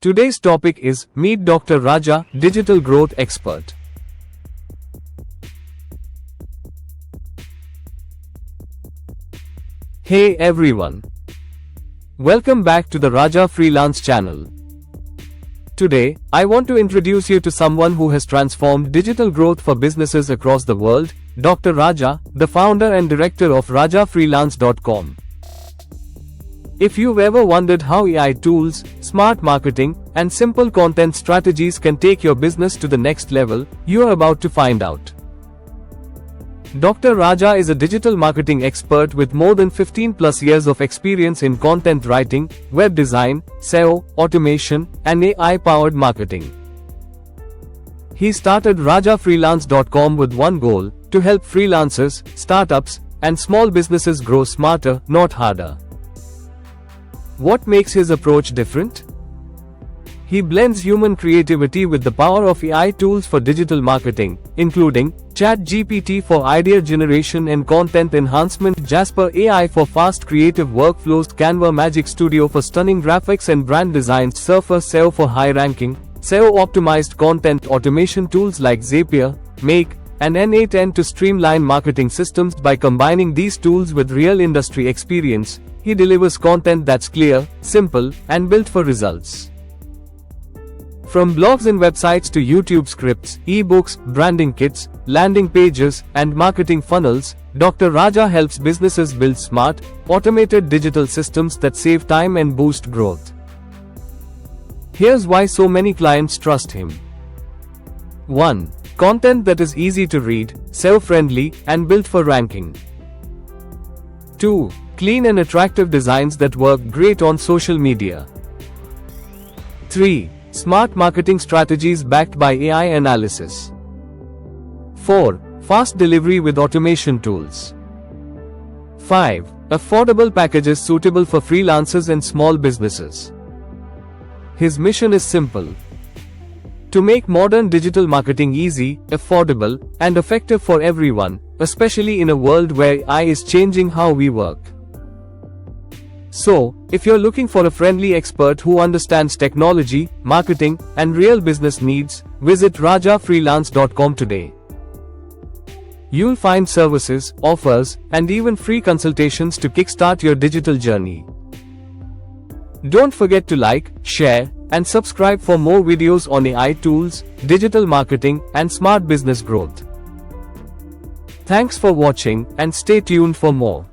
Today's topic is Meet Dr. Raja, Digital Growth Expert. Hey everyone. Welcome back to the Raja Freelance channel. Today, I want to introduce you to someone who has transformed digital growth for businesses across the world, Dr. Raja, the founder and director of rajafreelance.com. If you've ever wondered how AI tools, smart marketing, and simple content strategies can take your business to the next level, you're about to find out. Dr. Raja is a digital marketing expert with more than 15 plus years of experience in content writing, web design, SEO, automation, and AI-powered marketing. He started rajafreelance.com with one goal: to help freelancers, startups, and small businesses grow smarter, not harder. What makes his approach different? He blends human creativity with the power of AI tools for digital marketing, including ChatGPT for idea generation and content enhancement, Jasper AI for fast creative workflows, Canva Magic Studio for stunning graphics and brand designs, SurferSEO for high-ranking, SEO-optimized content automation tools like Zapier, Make, and N8N to streamline marketing systems. By combining these tools with real industry experience, he delivers content that's clear, simple, and built for results. From blogs and websites to YouTube scripts, ebooks, branding kits, landing pages, and marketing funnels, Dr. Raja helps businesses build smart, automated digital systems that save time and boost growth. Here's why so many clients trust him. 1. Content that is easy to read, SEO-friendly, and built for ranking. 2. Clean and attractive designs that work great on social media. 3. Smart marketing strategies backed by AI analysis. 4. Fast delivery with automation tools. 5. Affordable packages suitable for freelancers and small businesses. His mission is simple: to make modern digital marketing easy, affordable, and effective for everyone, especially in a world where AI is changing how we work. So, if you're looking for a friendly expert who understands technology, marketing, and real business needs, visit rajafreelance.com today. You'll find services, offers, and even free consultations to kickstart your digital journey. Don't forget to like, share, and subscribe for more videos on AI tools, digital marketing, and smart business growth. Thanks for watching, and stay tuned for more.